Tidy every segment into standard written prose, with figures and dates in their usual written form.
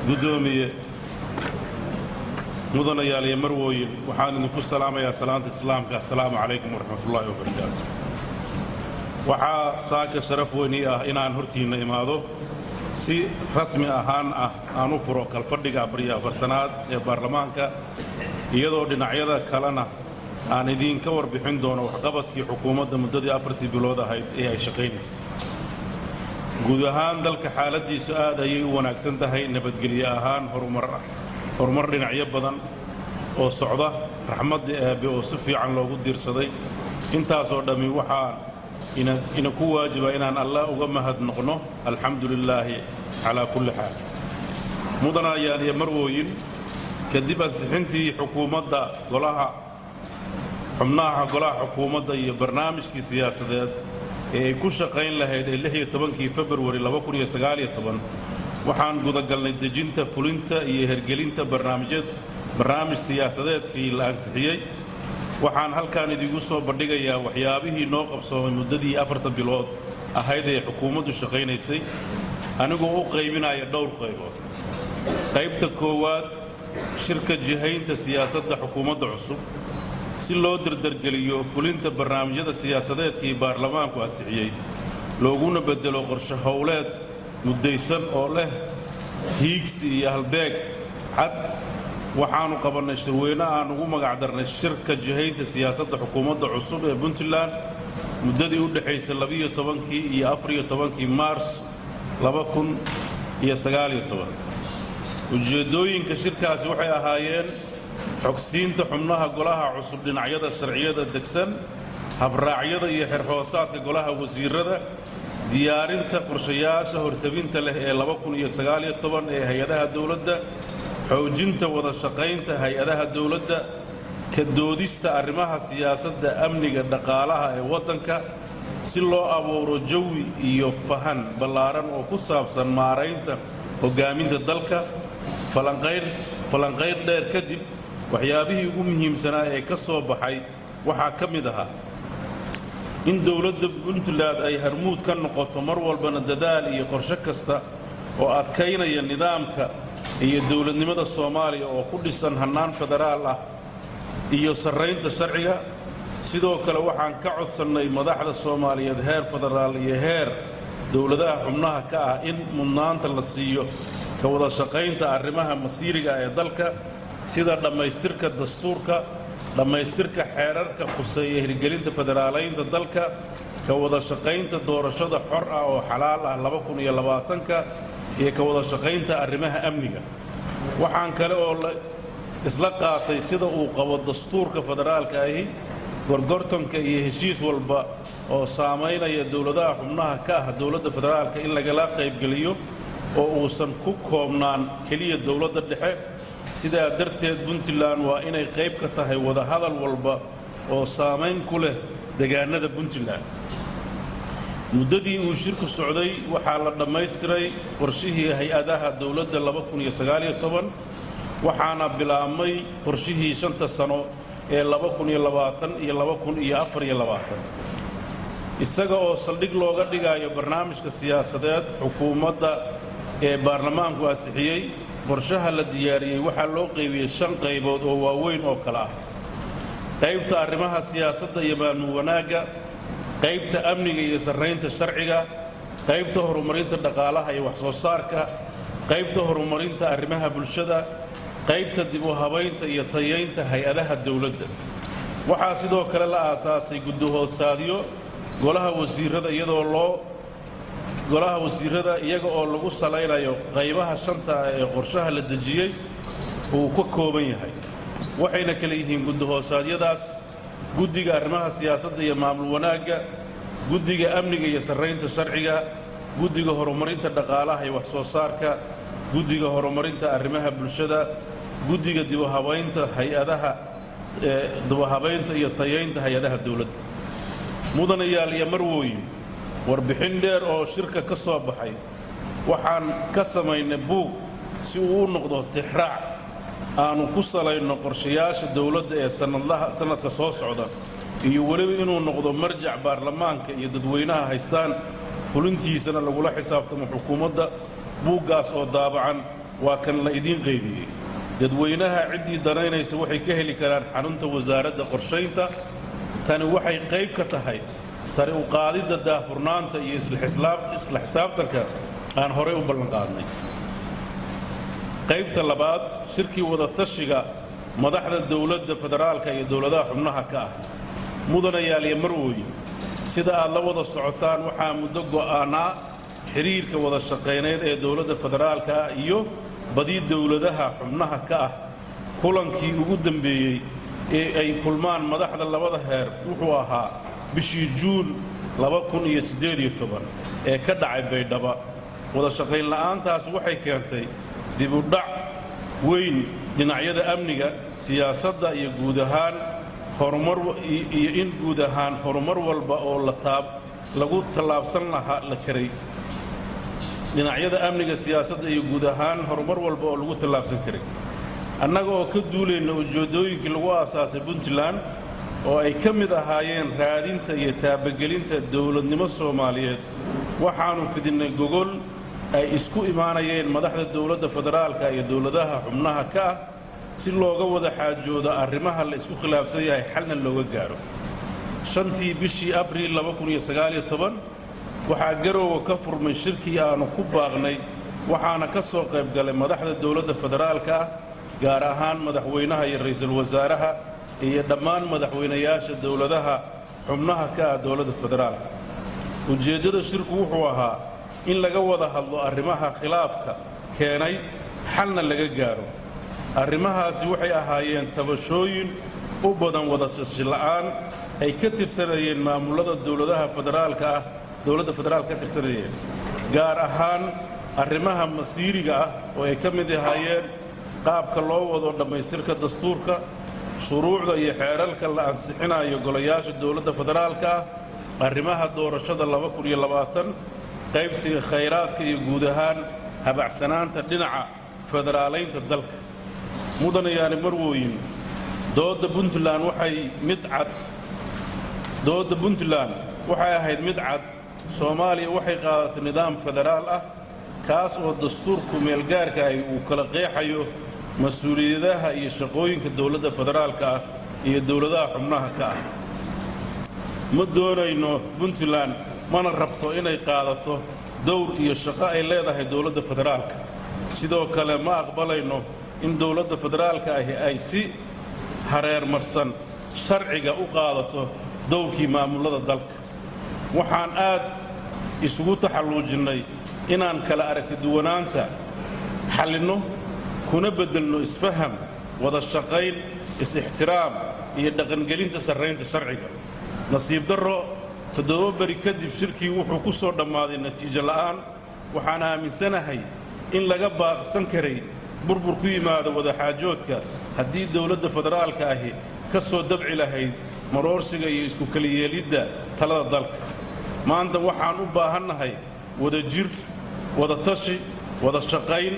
gudoomiye mudanayaal iyo marwooyin waxaan idinku salaamayaa salaanta islaamka assalaamu calaykum waraxmatullaahi wabarakaatu. waxaa saaka sharaf weyn ii ah inaan hortiinna imaado si rasmi ahaan aan u furo kalfadhiga 44aad ee baarlamaanka iyadoo dhinacyada kalena aan idinka warbixin doono waxqabadkii xukuumadda muddadii 4 bilood ahayd ee ay shaqaynaysay. guud ahaan dalka xaaladiisu aad ayay u wanaagsan tahay, nabadgelyo ahaan horumar dhinacyo badan oo socda, raxmadda Eebbe oo si fiican loogu diirsaday. intaasoo dhammi waxaan ina ku waajiba inaan Allah uga mahadnaqno. alxamdulilaahi calaa kulli xaal. mudanayaal iyo marwooyin, kadib ansixintii xukuumadda xubnaha golaha xukuumadda iyo barnaamijkii siyaasadeed ee ay ku shaqayn lahayd ee 16 February 2019 waxaan gudagalnay dejinta, fulinta iyo hergelinta barnaamij siyaasadeedkii la ansixiyey. waxaan halkaan idigu soo bandhigayaa waxyaabihii noo qabsoomay muddadii 4 bilood ahayd ee xukuumaddu shaqaynaysay, anigoo u qaybinaya dhowr qaybood. qaybta koowaad, shirka jihaynta siyaasadda xukuumadda cusub si loo dardargeliyo fulinta barnaamijyada siyaasadeedkii baarlamaanku ansixiyey, looguna bedelo qorshe howleed muddaysan oo leh hiigsi iyo halbeeg cad. waxaanu qabannay shirweyne aan ugu magacdarnay shirka jihaynta siyaasadda xukuumadda cusub ee Puntland muddadii u dhaxaysay 12 iyo 14 Maars 2019. ujeedooyinka shirkaasi waxay ahaayeen xogsiinta xubnaha golaha cusub dhinacyada sharciyada degsan, habraacyada iyo xirhoosaadka golaha wasiirada, diyaarinta qorshayaasha hortabinta leh ee 2019 ee hay-adaha dawladda, xoojinta wada shaqaynta hay-adaha dawladda, ka doodista arrimaha siyaasadda, amniga, dhaqaalaha ee waddanka si loo abuuro jawi iyo fahan ballaaran oo ku saabsan maaraynta hogaaminta dalka. falanqayn dheer kadib, waxyaabihii ugu muhiimsanaa ee ka soo baxay waxaa ka mid ahaa in dawladda Puntland ay harmuud ka noqoto mar walbana dadaal iyo qorshe kasta oo adkaynaya nidaamka iyo dawladnimada Soomaaliya oo ku dhisan hannaan federaal ah iyo sarreynta sharciga. sidoo kale waxaan ka codsannay madaxda Soomaaliyeed heer federaal iyo heer dawladaha xubnaha ka ah in mudnaanta la siiyo ka wada shaqaynta arrimaha masiiriga ee dalka sida dhammaystirka dastuurka, dhammaystirka xeerarka khuseeya hirgelinta federaaleynta dalka, ka wada shaqaynta doorashada xor ah oo xalaal ah 2020 iyo ka wada shaqaynta arrimaha amniga. waxaan kale oo isla qaatay sida uu qabo dastuurka federaalka ahi gorgortanka iyo heshiis walba oo saameynaya dawladaha xubnaha ka ah dawladda federaalka in lagala qaybgeliyo oo uusan ku koobnaan keliya dawladda dhexe. sidaa darteed Puntland waa inay qayb ka tahay wada hadal walba oo saameyn ku leh deegaanada Puntland. muddadii uu shirku socday waxaa la dhammaystiray qorshihii hay-adaha dawladda 2019 waxaana bilaabmay qorshihii 5 sano ee 2020 iyo 2024 isaga oo saldhig looga dhigayo barnaamijka siyaasadeed xukuumadda ee baarlamaanku ansixiyey. qorshaha la diyaariyey waxaa loo qaybiyey 5 qaybood oo waaweyn oo kala ah: qaybta arrimaha siyaasadda iyo maamul wanaagga, qaybta amniga iyo sarreynta sharciga, qaybta horumarinta dhaqaalaha iyo wax soo saarka, qaybta horumarinta arrimaha bulshada, qaybta dib u habaynta iyo tayeynta hay-adaha dawladda. waxaa sidoo kale la aasaasay gudahoosaadyo golaha wasiirada iyaga oo lagu salaynayo qaybaha 5 ee qorshaha la dejiyey uu ka kooban yahay. waxayna kala yihiin gudahoosadyadaas: guddiga arrimaha siyaasadda iyo maamul wanaagga, guddiga amniga iyo sarreynta sharciga, guddiga horumarinta dhaqaalaha iyo wax soo saarka, guddiga horumarinta arrimaha bulshada, guddiga dib u habaynta iyo tayeynta hay-adaha dawladda. mudanayaal iyo marwooyin, warbixin dheer oo shirka ka soo baxay waxaan ka samaynay buug si uu u noqdo tixraac aanu ku salayno qorshayaasha dawladda ee sanadka soo socda iyo weliba inuu noqdo marjac baarlamaanka iyo dadweynaha haystaan fulintiisana lagula xisaabtamo xukuumadda buuggaas oo daabacan waa kan la idiin qaybiyey dadweynaha ciddii danaynaysa waxay ka heli karaan xarunta wasaaradda qorshaynta tani waxay qayb ka tahay sare u qaadidda daahfurnaanta iyo isla xisaabtanka aan horey u ballan qaadnay qaybta labaad shirkii wada tashiga madaxda dowladda federaalka iyo dowladaha xubnaha ka ah mudanayaal iyo marwooyin sida aad la wada socotaan waxaa muddo go'aanaa xiriirka wada shaqayneed ee dowladda federaalka iyo badi dowladaha xubnaha ka ah kulankii ugu dambeeyey ee ay kulmaan madaxda labada heer wuxuu ahaa bishii Juun 2018 ee ka dhacay Baydhabo wada shaqayn la'aantaas waxay keentay dib u dhac weyn dhinacyada amniga siyaasadda iyo guud ahaan horumar walba oo lagu tallaabsan lahaa la karay dhinacyada amniga siyaasadda iyo guud ahaan horumar walba oo lagu tallaabsan karay annaga oo ka duulayna ujeedooyinkii lagu aasaasay Puntland oo ay ka mid ahaayeen raadinta iyo taabagelinta dowladnimo Soomaaliyeed waxaanu fidinay gogol ay isku imaanayeen madaxda dowladda federaalka iyo dowladaha xubnaha ka ah si looga wada xaajoodo arrimaha la isku khilaafsan yahay xalna looga gaaro shantii bishii Abriil 2019 waxaa Garowe ka furmay shirkii aanu ku baaqnay waxaana ka soo qayb galay madaxda dowladda federaalka gaar ahaan madaxweynaha iyo ra'iisul wasaaraha iyo dhammaan madaxweynayaasha dowladaha xubnaha ka ah dowladda federaalka ujeedada shirku wuxuu ahaa in laga wada hadlo arrimaha khilaafka keenay xalna laga gaaro arrimahaasi waxay ahaayeen tabashooyin u badan wada tashi la'aan ay ka tirsanayeen maamulada dowladaha federaalka ah dowladda federaalka ka tirsanayeen gaar ahaan arrimaha masiiriga ah oo ay ka mid ahaayeen qaabka loo wado dhammaystirka dastuurka shuruucda iyo xeerarka la ansixinayo golayaasha dowladda federaalka ah arrimaha doorashada 2020 qaybsiga khayraadka iyo guud ahaan habacsanaanta dhinaca federaaleynta dalka mudanayaal marwooyin dooda Puntland waxay ahayd mid cad Soomaaliya waxay qaadatay nidaam federaal ah kaas oo dastuurku meel gaarka ay uu kala qeexayo mas'uuliyadaha iyo shaqooyinka dowladda federaalka ah iyo dowladaha xubnaha ka ah ma doonayno Puntland mana rabto inay qaadato dowr iyo shaqo ay leedahay dowladda federaalka sidoo kale ma aqbalayno in dowladda federaalka ay si hareer marsan sharciga u qaadato dowrkii maamulada dalka waxaan aad isugu taxalluujinay inaan kala aragti duwanaanta xalino kuna bedelno isfaham wada shaqayn is-ixtiraam iyo dhaqangelinta sarreynta sharciga nasiib darro 7 bari kadib shirkii wuxuu ku soo dhammaaday natiijo la'aan waxaan aaminsanahay in laga baaqsan karay burbur ku yimaado wada xaajoodka haddii dowladda federaalka ahi ka soo dabci lahayd maroorsiga iyo isku kala yeelidda talada dalka maanta waxaan u baahannahay wada jir wada tashi wada shaqayn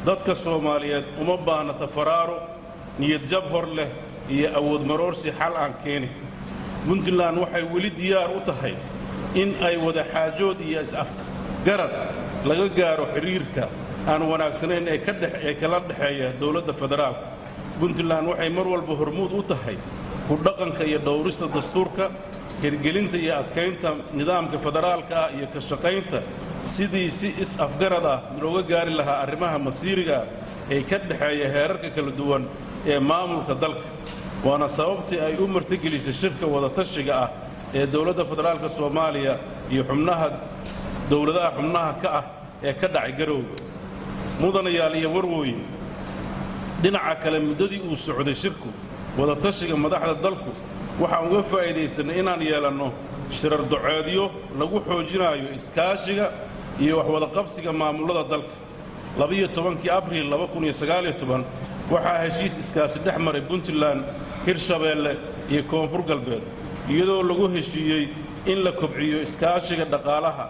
dadka Soomaaliyeed uma baahna tafaraaruq niyad jab hor leh iyo awood maroorsi xal aan keenin Puntland waxay weli diyaar u tahay in ay wada xaajood iyo is-afgarad laga gaaro xiriirka aan wanaagsanayn ee kala dhaxeeya dowladda federaalka Puntland waxay mar walba hormuud u tahay ku dhaqanka iyo dhowrista dastuurka hirgelinta iyo adkeynta nidaamka federaalka iyo ka shaqaynta sidii si is-afgarad ah looga gaari lahaa arrimaha masiiriga ee ka dhaxeeya heerarka kala duwan ee maamulka dalka waana sababtii ay u martigelisay shirka wada tashiga ah ee dowladda federaalka Soomaaliya iyo dowladaha xubnaha ka ah ee ka dhacay Garowe mudanayaal iyo warwooyin dhinaca kale muddadii uu socday shirku wada tashiga madaxda dalku waxaan uga faa'iideysanay inaan yeelanno shirar duceedyo lagu xoojinayo iskaashiga iyo wax wada qabsiga maamulada dalka 12 Abriil 2019 waxaa heshiis iskaashi dhex maray Puntland Hirshabeelle iyo Koonfur Galbeed iyadoo lagu heshiiyey in la kobciyo iskaashiga dhaqaalaha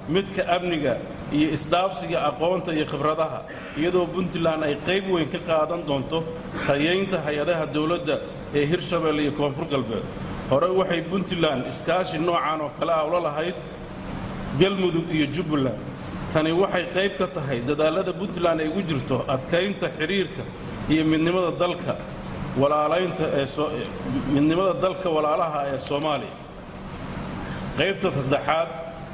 midka amniga iyo isdhaafsiga aqoonta iyo khibradaha iyadoo Puntland ay qayb weyn ka qaadan doonto tayeynta hay'adaha dawladda ee Hirshabeelle iyo Koonfur Galbeed hore waxay Puntland iskaashi noocan oo kala ah ula lahayd galmudug iyo jubbaland tani waxay qayb ka tahay dadaalada puntland ay ugu jirto adkaynta xiriirka iyo midnimada dalka walaalaha ee soomaaliya qaybta saddexaad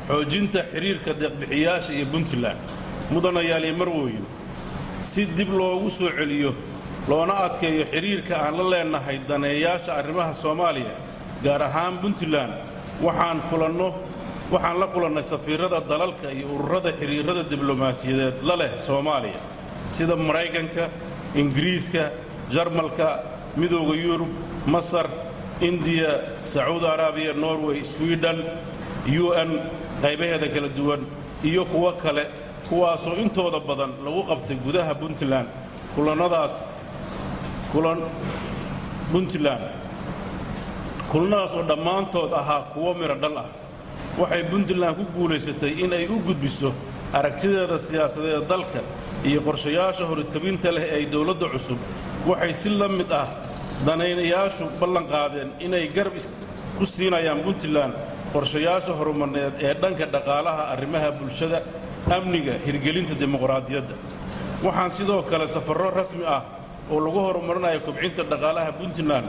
xoojinta xiriirka deeqbixiyaasha iyo puntland mudanayaal iyo marwooyin si dib loogu soo celiyo loona adkeeyo xiriirka aan la leenahay daneeyaasha arrimaha soomaaliya gaar ahaan puntland waxaan la kulannay safiirada dalalka iyo ururada xiriirada diblomaasiyadeed la leh soomaaliya sida maraykanka ingiriiska jarmalka midowda yurub masar indiya sacuudi arabiya norway sweden UN qaybaheeda kala duwan iyo kuwa kale kuwaasoo intooda badan lagu qabtay gudaha puntland kulanadaas oo dhammaantood ahaa kuwo miro dhal ah waxay puntland ku guulaysatay in ay u gudbiso aragtideeda siyaasadeed dalka iyo qorshayaasha horitabinta leh ee dowladda cusub waxay si la mid ah danaynayaashu ballan qaadeen inay garab ku siinayaan puntland qorshayaasha horumarneed ee dhanka dhaqaalaha arrimaha bulshada amniga hirgelinta dimuqraadiyadda waxaan sidoo kale safarro rasmi ah oo lagu horumarinayo kobcinta dhaqaalaha puntland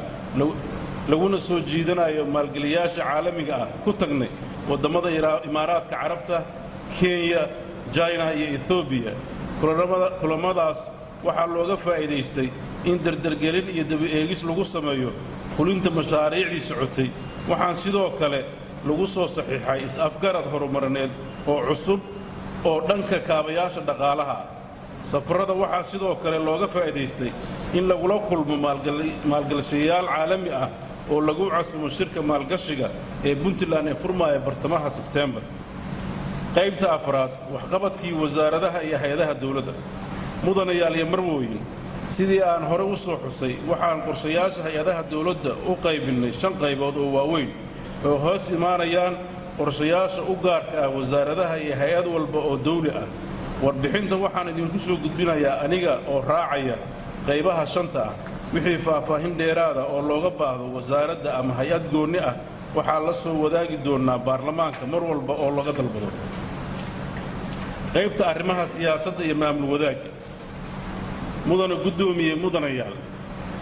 laguna soo jiidanayo maalgeliyaasha caalamiga ah ku tagnay waddamada imaaraadka carabta kenya china iyo ethoobiya kulamadaas waxaa looga faa'iidaystay in dardargelin iyo daba-eegis lagu sameeyo fulinta mashaariicdii socotay waxaan sidoo kale lagu soo saxiixay is-afgarad horumarineed oo cusub oo dhanka kaabayaasha dhaqaalaha ah safarrada waxaa sidoo kale looga faa'iidaystay in lagula kulmo maalgashayaal caalami ah oo lagu casumo shirka maalgashiga ee puntland ee furmaaya bartamaha sebteembar qaybta afraad waxqabadkii wasaaradaha iyo hay-adaha dowladda mudanayaal iyo marwooyin sidii aan hore u soo xusay waxaan qorshayaasha hay-adaha dowladda u qaybinnay 5 qaybood oo waaweyn oo hoos imaanayaan qorshayaasha u gaarka ah wasaaradaha iyo hay-ad walba oo dawli ah warbixinta waxaan idinku soo gudbinayaa aniga oo raacaya qaybaha 5 ah wixii faahfaahin dheeraada oo looga baahdo wasaaradda ama hay-ad goonni ah waxaa la soo wadaagi doonaa baarlamaanka mar walba oo laga dalbado qaybta arrimaha siyaasadda iyo maamul wadaagga mudana guddoomiye mudanayaal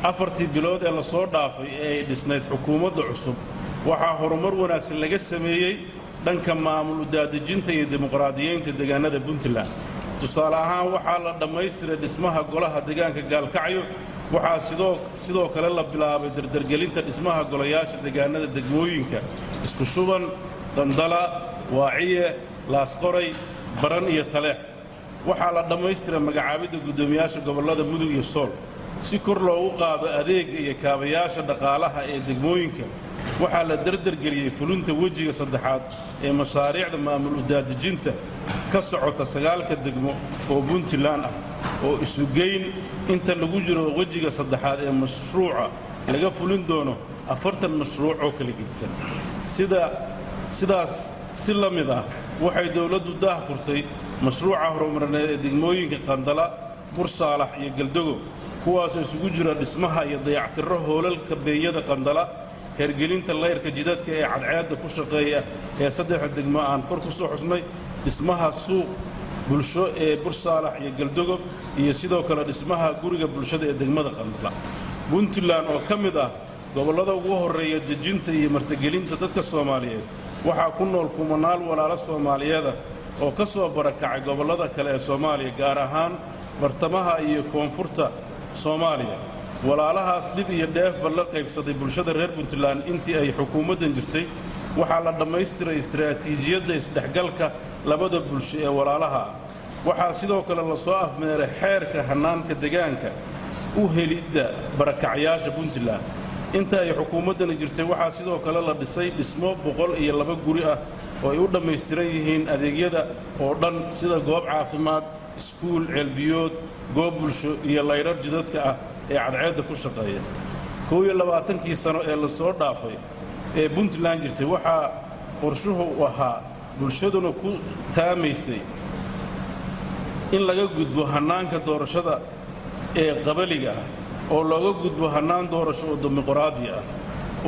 4 bilood ee la soo dhaafay ee ay dhisnayd xukuumadda cusub waxaa horumar wanaagsan laga sameeyey dhanka maamul u daadejinta iyo dimuqraadiyeynta deegaanada puntland tusaale ahaan waxaa la dhammaystiray dhismaha golaha deegaanka gaalkacyo waxaa sidoo kale la bilaabay dardargelinta dhismaha golayaasha deegaanada degmooyinka isku shuban dandala waaciye laasqoray baran iyo taleex waxaa la dhammaystiray magacaabidda guddoomiyaasha gobollada mudug iyo sool si kor loogu qaado adeega iyo kaabayaasha dhaqaalaha ee degmooyinka waxaa la dardargeliyey fulinta wejiga saddexaad ee mashaariicda maamul u daadejinta ka socota 9 degmo oo puntland ah oo isugeyn inta lagu jiro wejiga saddexaad ee mashruuca laga fulin doono 40 mashruuc oo kala gedisan sidaas si la mid ah waxay dowladdu daah furtay mashruuca horumarineed ee degmooyinka qandala bursaalax iyo galdogo kuwaasoo isugu jira dhismaha iyo dayactirro hoolalka beeyada qandala hergelinta layrka jidadka ee cadceedda ku shaqeeya ee 3 degmo aan kor ku soo xusnay dhismaha suuq bulsho ee bursaalax iyo galdogo iyo sidoo kale dhismaha guriga bulshada ee degmada qandala puntland oo ka mid ah gobollada ugu horreeya dejinta iyo martigelinta dadka soomaaliyeed waxaa ku nool kumanaal walaalo soomaaliyeed oo ka soo barakacay gobollada kale ee soomaaliya gaar ahaan bartamaha iyo koonfurta soomaaliya walaalahaas dhib iyo dheefba la qaybsaday bulshada reer puntland intii ay xukuumaddan jirtay waxaa la dhammaystiray istiraatiijiyadda isdhexgalka labada bulsho ee walaalaha ah waxaa sidoo kale la soo afmeeray xeerka hannaanka deegaanka u helidda barakacyaasha puntland inta ay xukuumaddani jirtay waxaa sidoo kale la dhisay dhismo 102 guri ah oo ay u dhammaystiran yihiin adeegyada oo dhan sida goob caafimaad iskuul ceelbiyood goob bulsho iyo layrar jidadka ah ee cadceedda ku shaqeeya 21 sano ee la soo dhaafay ee puntland jirtay waxaa qorshuhu ahaa bulshaduna ku taamaysay in laga gudbo hannaanka doorashada ee qabaliga ah oo looga gudbo hannaan doorasho oo dimuqraadi ah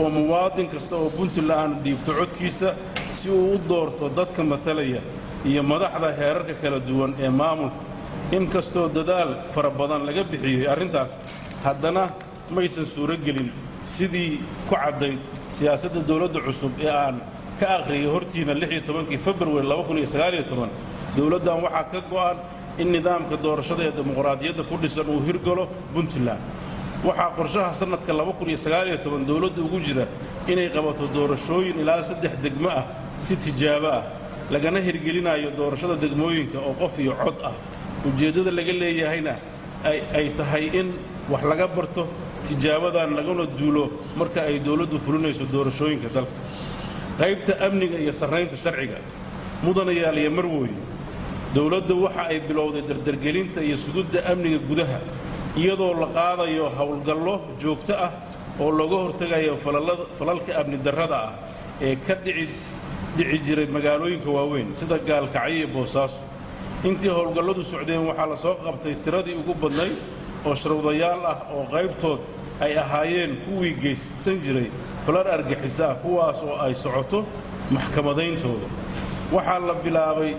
oo muwaadin kasta oo puntland dhiibto codkiisa si uu u doorto dadka matalaya iyo madaxda heerarka kala duwan ee maamulka. inkastoo dadaal fara badan laga bixiyey arrintaas, haddana maysan suuro gelin sidii ku caddayd siyaasadda dowladda cusub ee aan ka akhriyay hortiina 16 February 2019. dowladdan waxaa ka go'an in nidaamka doorashada ee dimuqraadiyadda ku dhisan uu hirgalo Puntland. waxaa qorshaha sanadka 2019 dowladda ugu jira inay qabato doorashooyin ilaa 3 degmo ah si tijaabo ah, lagana hirgelinayo doorashada degmooyinka oo qof iyo cod ah. ujeeddada laga leeyahayna ay tahay in wax laga barto tijaabadan laguna duulo marka ay dowladdu fulinayso doorashooyinka dalka. qaybta amniga iyo sarreynta sharciga, mudanayaal iyo marwooyin, dowladdu waxa ay bilowday dardargelinta iyo sugidda amniga gudaha iyadoo la qaadayo howlgallo joogto ah oo looga hortagayo falalka amni darrada ah ee ka dhici jiray magaalooyinka waaweyn sida Gaalkacyo iyo Boosaaso. intii howlgalladu socdeen waxaa la soo qabtay tiradii ugu badnayd oo sharwadayaal ah oo qaybtood ay ahaayeen kuwii geysan jiray falal argixis ah, kuwaas oo ay socoto maxkamadayntooda. waxaa la bilaabay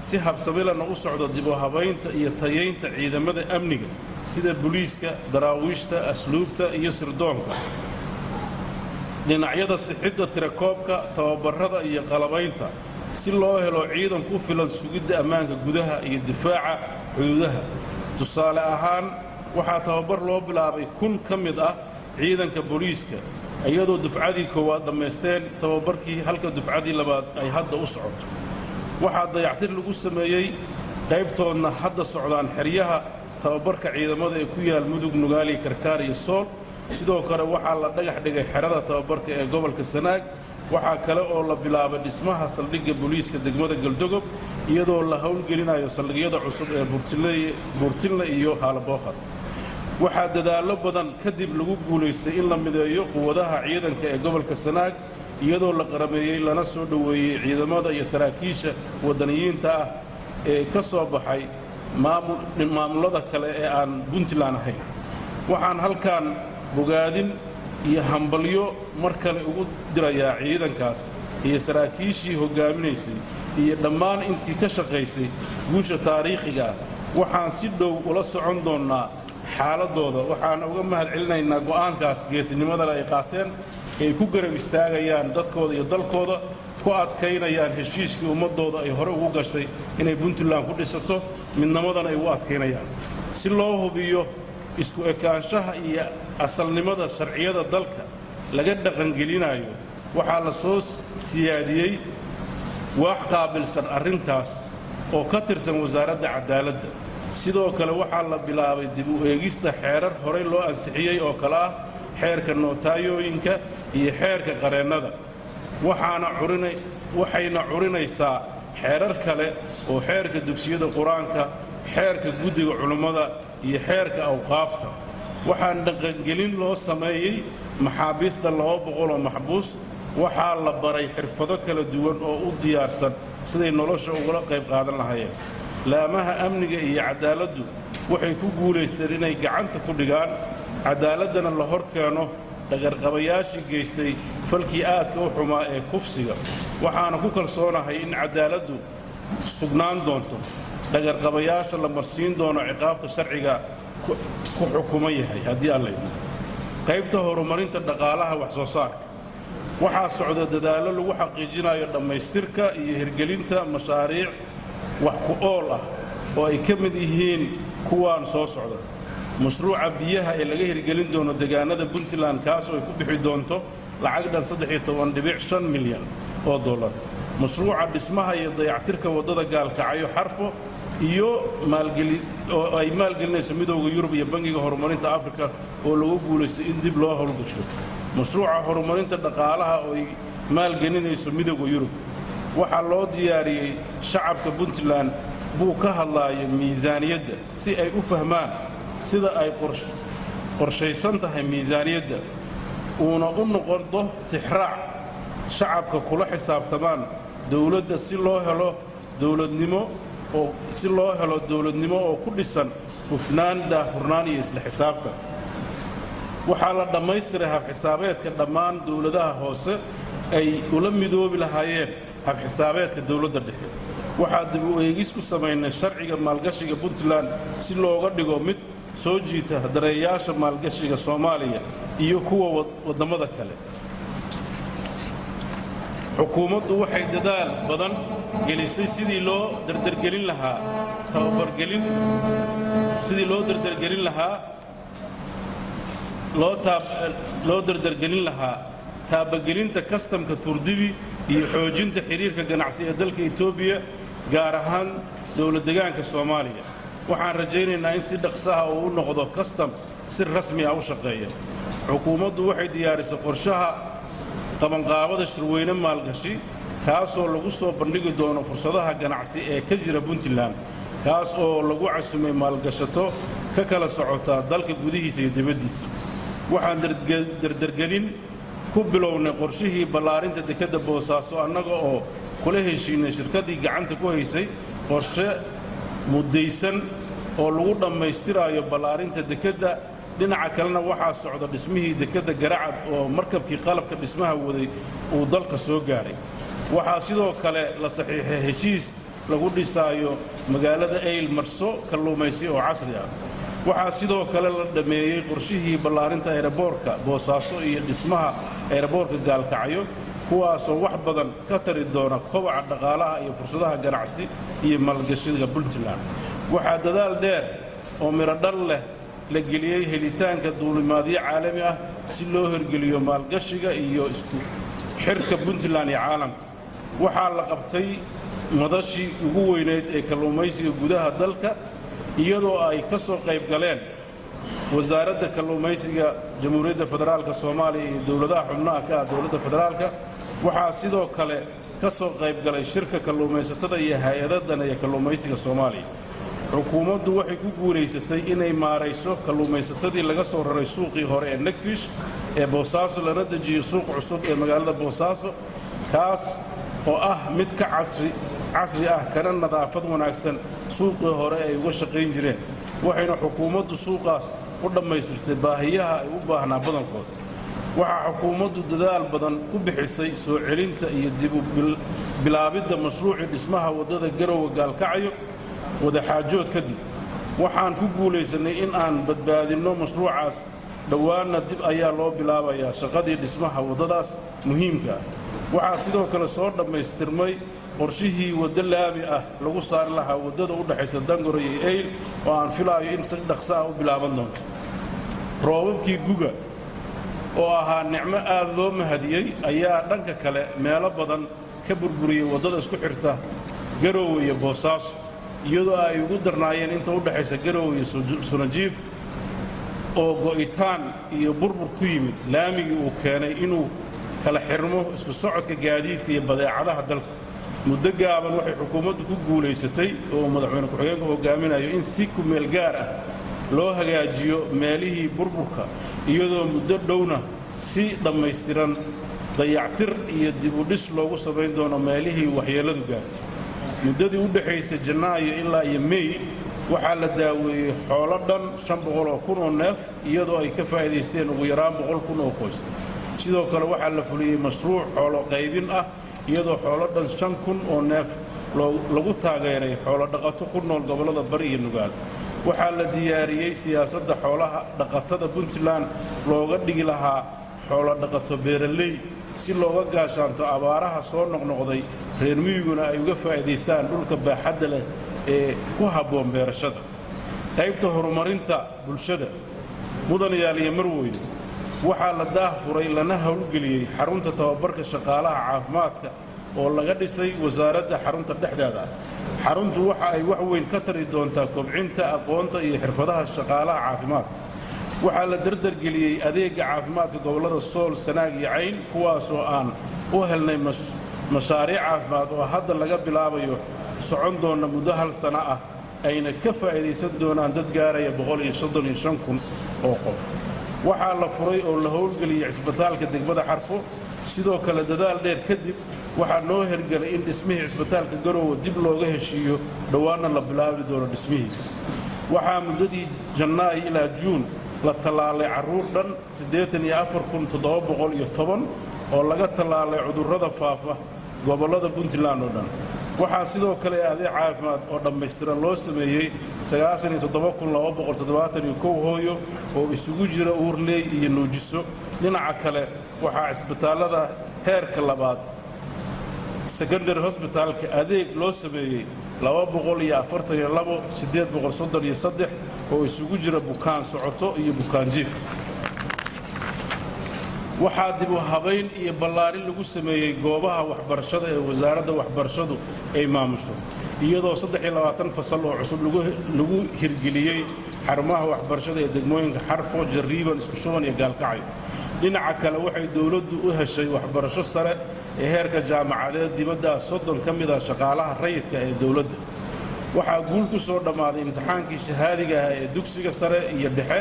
si habsami lehna u socdo dib u habaynta iyo tayeynta ciidamada amniga sida booliiska, daraawiishta, asluubta iyo sirdoonka. dhinacyada sixidda tirakoobka, tababarada iyo qalabaynta si loo helo ciidan ku filan sugidda ammaanka gudaha iyo difaaca xuduudaha. tusaale ahaan, waxaa tababar loo bilaabay 1,000 ka mid ah ciidanka booliiska, iyadoo dufcadii koowaad dhammaysteen tababarkii, halka dufcadii labaad ay hadda u socoto. waxaa dayactir lagu sameeyey qaybtoodna hadda socdaan xeryaha tababarka ciidamada ee ku yaal Mudug, Nugaali, Karkaar iyo Sool. sidoo kale waxaa la dhagax dhigay xerada tababarka ee gobolka Sanaag. waxaa kale oo la bilaabay dhismaha saldhigga booliiska degmada Galdogob, iyadoo la howlgelinayo saldhigyada cusub ee Buurtinle iyo Haalabooqad. waxaa dadaallo badan kadib lagu guulaystay in la mideeyo quwadaha ciidanka ee gobolka Sanaag, iyadoo la qarameeyey lana soo dhoweeyey ciidamada iyo saraakiisha wadaniyiinta ah ee ka soo baxay maamulada kale ee aan Puntland ahayn. waxaan halkan bogaadin iyo hambalyo mar kale ugu dirayaa ciidankaas iyo saraakiishii hogaaminaysay iyo dhammaan intii ka shaqaysay guusha taariikhiga ah. waxaan si dhow ula socon doonnaa xaaladooda, waxaana uga mahadcelinaynaa go'aankaas geesinimada ay qaateen ay ku garab istaagayaan dadkooda iyo dalkooda, ku adkaynayaan heshiiskii ummadooda ay hore ugu gashay inay Puntland ku dhisato, midnimadana ay u adkaynayaan. si loo hubiyo isku ekaanshaha iyo asalnimada sharciyada dalka laga dhaqangelinayo, waxaa la soo siyaadiyey wax qaabilsan arrintaas oo ka tirsan wasaaradda cadaaladda. sidoo kale waxaa la bilaabay dib u eegista xeerar horey loo ansixiyey oo kale ah xeerka nootayooyinka iyo xeerka qareennada. waxayna curinaysaa xeerar kale oo xeerka dugsiyada qur-aanka, xeerka guddiga culummada iyo xeerka awqaafta. waxaan dhaqangelin loo sameeyey maxaabiista 200 oo maxbuus. waxaa la baray xirfado kala duwan oo u diyaarsan siday nolosha ugala qayb qaadan lahaayeen. laamaha amniga iyo cadaaladdu waxay ku guulaysteen inay gacanta ku dhigaan cadaaladana la hor keeno dhagarqabayaashii geystay falkii aadka u xumaa ee kufsiga. waxaana ku kalsoonahay in cadaaladdu sugnaan doonto, dhagarqabayaasha la marsiin doono ciqaabta sharciga ku xukuman yahay haddii alla yidhi. qaybta horumarinta dhaqaalaha wax soo saarka, waxaa socda dadaallo lagu xaqiijinayo dhammaystirka iyo hirgelinta mashaariic wax ku ool ah oo ay ka mid yihiin kuwaan soo socda. mashruuca biyaha ee laga hirgelin doono deegaanada Puntland, kaas oo ay ku bixi doonto lacag dhan 13.5 milyan oo dollar. mashruuca dhismaha iyo dayactirka wadada Gaalkacyo Xarfo iyo oo ay maalgelinayso Midowga Yurub iyo Bangiga Horumarinta Afrika oo lagu guulaystay in dib loo howlgasho. mashruuca horumarinta dhaqaalaha oo ay maalgelinayso Midowga Yurub. waxaa loo diyaariyey shacabka Puntland buu ka hadlaaya miisaaniyadda si ay u fahmaan sida ay qorshaysan tahay miisaaniyadda, uuna u noqodo tixraac shacabka kula xisaabtamaan dowladda si loo helo dowladnimo oo ku dhisan hufnaan, daahfurnaan iyo isla xisaabtan. waxaa la dhammaystiray habxisaabeedka dhammaan dowladaha hoose ay ula midoobi lahaayeen habxisaabeedka dowladda dhexe waxaa dib u eegis ku samaynay sharciga maalgashiga Puntland si looga dhigo mid soo jiita dareeyaasha maalgashiga Soomaaliya iyo kuwa wadamada kale xukuumaddu waxay dadaal badan gelisay sidii loo dardargelin lahaa taabagelinta kastamka Turdibi iyo xoojinta xiriirka ganacsi ee dalka Itoobiya gaar ahaan dowlad-deegaanka Soomaaliya waxaan rajaynaynaa in si dhaqso ah uu noqdo kastam si rasmi ah u shaqeeya xukuumaddu waxay diyaarisay qorshaha qabanqaabada shirweyne maalgashi kaasoo lagu soo bandhigi doono fursadaha ganacsi ee ka jira Puntland kaas oo lagu casumay maalgashato ka kala socota dalka gudihiisa iyo dibaddiisa waxaan dardargelin ku bilownay qorshihii ballaarinta dekedda Boosaaso annaga oo kula heshiinay shirkaddii gacanta ku haysay qorshe mudaysan oo lagu dhammaystirayo ballaarinta dekedda dhinaca kalena waxaa socda dhismihii dekedda Garacad oo markabkii qalabka dhismaha waday uu dalka soo gaaray waxaa sidoo kale la saxiixay heshiis lagu dhisaayo magaalada Eyl Marso kalluumaysi oo casri ah waxaa sidoo kale la dhameeyay qorshihii ballaarinta aeroboorka Boosaaso iyo dhismaha aeroboorka Gaalkacyo kuwaasoo wax badan ka tari doona kobaca dhaqaalaha iyo fursadaha ganacsi iyo maalgashiga Puntland waxaa dadaal dheer oo miro dhal leh la geliyay helitaanka duulimaadyo caalami ah si loo hirgeliyo maalgashiga iyo isku xirka Puntland iyo caalamka waxaa la qabtay madashii ugu weyneed ee kalluumaysiga gudaha dalka iyadoo ay ka soo qayb galeen wasaaradda kalluumaysiga Jamhuuriyadda Federaalka Soomaaliya iyo dowladaha xubnaha ka ah dowladda federaalka waxaa sidoo kale ka soo qayb galay shirka kalluumaysatada iyo hay'adaha ee kalluumaysiga Soomaaliya xukuumaddu waxay ku guuleysatay inay maarayso kalluumaysatadii laga soo raray suuqii hore ee Negfish ee Boosaaso lana dejiyo suuq cusub ee magaalada Boosaaso kaas oo ah mid ka casri ah kana nadaafad wanaagsan suuqii hore ay uga shaqayn jireen waxayna xukuumaddu suuqaas u dhammaystirtay baahiyaha ay u baahnaa badankood waxaa xukuumaddu dadaal badan ku bixisay soo celinta iyo dib u bilaabidda mashruucii dhismaha wadada Garowe Gaalkacyo wada xaajood kadib waxaan ku guuleysanay in aan badbaadino mashruucaas dhawaana dib ayaa loo bilaabayaa shaqadii dhismaha wadadaas muhiimka waxaa sidoo kale soo dhammaystirmay qorshihii wada laami ah lagu saari lahaa wadada u dhaxaysa Dangor iyo Eyl oo aan filaayo in si dhaqso ah u bilaaban doonto roobabkii guga oo ahaa nicmo aad loo mahadiyay ayaa dhanka kale meelo badan ka burburiyay wadada isku xirta Garowe iyo Boosaaso iyadoo ay ugu darnaayeen inta u dhaxaysa Garowe iyo Sunajiif oo go'itaan iyo burbur ku yimid laamigii uu keenay inuu kala xirmo isku socodka gaadiidka iyo badeecadaha dalka muddo gaaban waxay xukuumaddu ku guuleysatay oo madaxweyne ku-xigeenku hogaaminayo in si ku meel gaar ah loo hagaajiyo meelihii burburka iyadoo muddo dhowna si dhammaystiran dayactir iyo dib u dhis loogu samayn doono meelihii waxyeeladu gaartay muddadii u dhaxaysay Janaayo ilaa iyo May waxaa la daaweeyay xoolo dhan 500,000 oo neef iyadoo ay ka faa'iideysteen ugu yaraan 100,000 oo qoys sidoo kale waxaa la fuliyay mashruuc xoolo qaybin ah iyadoo xoolo dhan 5,000 oo neef lagu taageeray xoolo dhaqato ku nool gobolada Bari iyo Nugaal waxaa la diyaariyay siyaasadda xoolaha dhaqatada Puntland looga dhigi lahaa xoolo dhaqato beeraley si looga gaashaanto abaaraha soo noqnoqday reer miyiguna ay uga faa'iideystaan dhulka baaxadda leh ee ku habboon beerashada qaybta horumarinta bulshada mudanayaal iyo marweyne waxaa la daahfuray lana hawlgeliyay xarunta tababarka shaqaalaha caafimaadka oo laga dhisay wasaaradda xarunta dhexdeeda xaruntu waxa ay wax weyn ka tari doontaa kobcinta aqoonta iyo xirfadaha shaqaalaha caafimaadka waxaa la dardargeliyay adeega caafimaadka gobolada Sool Sanaag iyo Cayn kuwaasoo aan u helnay mashaariic caafimaad oo hadda laga bilaabayo socon doona muddo hal sano ah ayna ka faa'iideysan doonaan dad gaaraya 135,000 oo qof waxaa la furay oo la howlgeliyay cisbitaalka degmada Xarfo sidoo kale dadaal dheer kadib waxaa noo hirgalay in dhismihii cisbitaalka Garowe dib looga heshiiyo dhawaana la bilaabi doono dhismihiisa waxaa muddadii Janaayo ilaa Juun la tallaalay carruur dhan 84,710 oo laga tallaalay cudurrada faafa gobollada Puntland oo dhan. waxaa sidoo kale adeeg caafimaad oo dhammaystiran loo sameeyey 97,271 hooyo oo isugu jira uurley iyo nuujiso. dhinaca kale waxaa isbitaallada heerka labaad secondary hospitalka adeeg loo sameeyey 242,833 oo isugu jira bukaan socoto iyo bukaan jiif. waxaa dib u habayn iyo ballaarin lagu sameeyey goobaha waxbarashada ee wasaaradda waxbarashadu ay maamusho, iyadoo 23 fasal oo cusub lagu hirgeliyey xarumaha waxbarashada ee degmooyinka Xarfo, Jarriiban, Isku Shuban iyo Gaalkacyo. dhinaca kale waxay dawladdu u heshay waxbarasho sare ee heerka jaamacadeed dibadda 30 ka mid ah shaqaalaha rayidka ee dawladda. waxaa guul ku soo dhammaaday imtixaankii shahaadiga ah ee dugsiga sare iyo dhexe.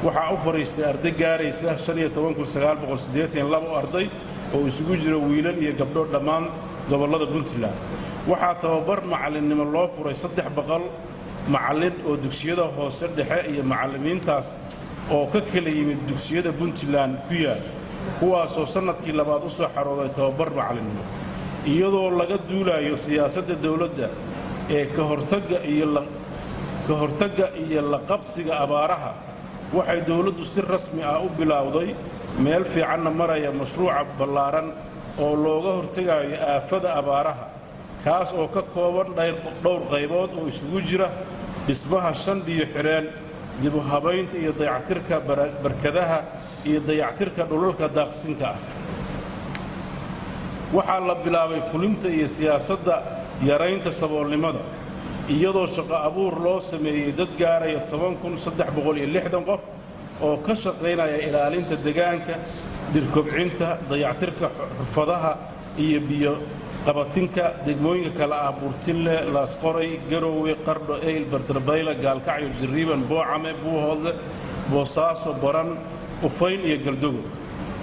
waxaa u fariistay arday gaaraysa 15,982 arday oo isugu jira wiilal iyo gabdho dhammaan gobollada Puntland. waxaa tababar macallinnimo loo furay 300 macallin oo dugsiyada hoose dhexe iyo macallimiintaas oo ka kala yimid dugsiyada Puntland ku yaal, kuwaasoo sannadkii labaad u soo xarooday tababar macallinnimo. iyadoo laga duulayo siyaasadda dawladda ee ka hortagga iyo la qabsiga abaaraha, waxay dawladdu si rasmi ah u bilowday meel fiicanna maraya mashruuca ballaaran oo looga hortagayo aafada abaaraha, kaas oo ka kooban dhowr qaybood oo isugu jira dhismaha 5 biyo xireen, dib u habaynta iyo dayactirka barkadaha iyo dayactirka dhulalka daaqsinka ah. waxaa la bilaabay fulinta iyo siyaasadda yaraynta saboolnimada, iyadoo shaqo abuur loo sameeyey dad gaaraya 10,360 qof oo ka shaqaynaya ilaalinta deegaanka, dhir-kobcinta, dayactirka xirfadaha iyo biyo qabatinka degmooyinka kala ah Buurtille, Laasqoray, Garowe, Qardho, Eyl, Bardarbayla, Gaalkacyo, Jarriiban, Boocame, Buuhoodle, Boosaaso, Baran, Ufayn iyo Galdogo.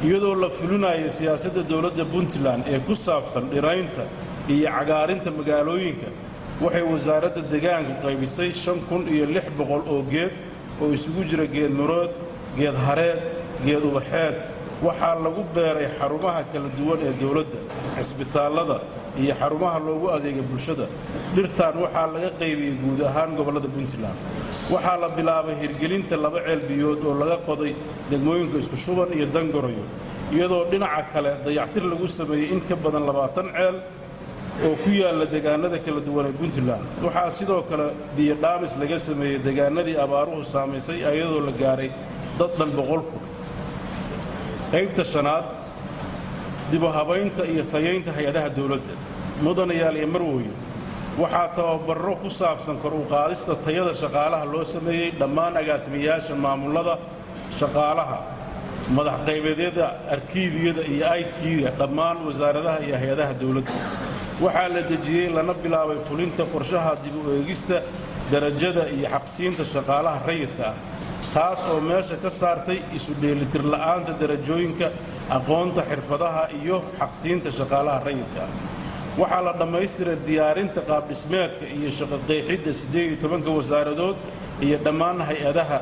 iyadoo la fulinayo siyaasadda dawladda Puntland ee ku saabsan dhiraynta iyo cagaarinta magaalooyinka, waxay wasaaradda deegaanku qaybisay 5,600 oo geed oo isugu jira geed murood, geed hareed, geed ubaxeed. waxaa lagu beeray xarumaha kala duwan ee dawladda, cisbitaallada iyo xarumaha loogu adeega bulshada. dhirtaan waxaa laga qaybiyey guud ahaan gobollada Puntland. waxaa la bilaabay hirgelinta 2 ceel biyood oo laga qoday degmooyinka Isku Shuban iyo Dangoroyo, iyadoo dhinaca kale dayactir lagu sameeyey in ka badan 20 ceel oo ku yaala deegaanada kala duwan ee Puntland. waxaa sidoo kale biyo dhaamis laga sameeyey deegaanadii abaaruhu saamaysay, iyadoo la gaaray dad dhan 100,000. qaybta shanaad dib u habaynta iyo tayaynta hay'adaha dawladda. mudanayaal iyo marwooyin, waxaa tababaro ku saabsan kor u qaadista tayada shaqaalaha loo sameeyey dhammaan agaasimayaasha maamulada shaqaalaha, madax qaybeedyada, arkiibiyada iyo IT-ga dhammaan wasaaradaha iyo hay'adaha dawladda. waxaa la dejiyey lana bilaabay fulinta qorshaha dib u eegista darajada iyo xaqsiinta shaqaalaha rayidka ah, taas oo meesha ka saartay isu dheelitir la'aanta darajooyinka, aqoonta, xirfadaha iyo xaqsiinta shaqaalaha rayidka ah. waxaa la dhammaystiray diyaarinta qaab dhismeedka iyo shaqo qeexidda 18 wasaaradood iyo dhammaan hay'adaha,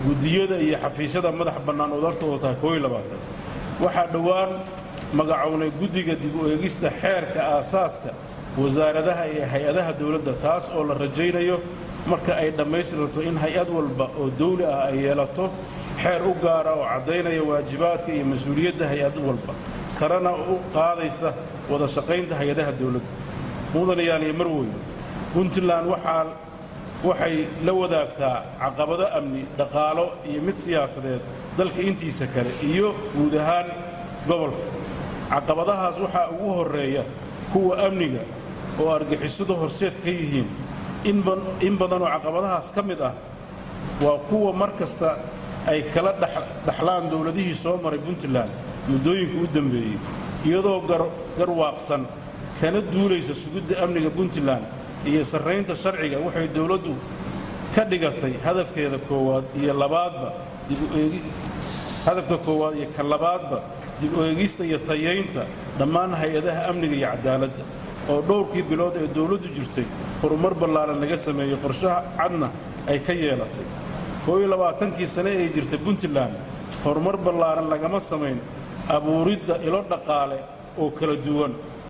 guddiyada iyo xafiisyada madax bannaan oo dartooda tahay 21. waxaa dhowaan magacownay guddiga dib u eegista xeerka aasaaska wasaaradaha iyo hay'adaha dawladda, taas oo la rajaynayo marka ay dhammaystirto in hay'ad walba oo dawli ah ay yeelato xeer u gaara oo caddaynaya waajibaadka iyo mas'uuliyadda hay'ad walba, sarena u qaadaysa wada shaqaynta hay'adaha dawladda. mudanayaal iyo marwooyin, Puntland waxay la wadaagtaa caqabado amni, dhaqaalo iyo mid siyaasadeed dalka intiisa kale iyo guud ahaan gobolka. caqabadahaas waxaa ugu horeeya kuwa amniga oo argixisadu horseed ka yihiin. in badan oo caqabadahaas ka mid ah waa kuwa mar kasta ay kala dhaxlaan dawladihii soo maray Puntland muddooyinka u dambeeyey, iyadoo garwaaqsan kana duulaysa sugidda amniga Puntland iyo sarreynta sharciga. waxay dawladdu ka dhigatay hadafkeeda koowaad iyo kan labaadba dib u eegista iyo tayaynta dhammaan hay'adaha amniga iyo cadaaladda, oo dhowrkii bilood ee dawladdu jirtay horumar ballaaran laga sameeyey, qorshaha cadna ay ka yeelatay. 22 sano ee jirtay Puntland horumar ballaaran lagama samayn abuuridda ilo dhaqaale oo kala duwan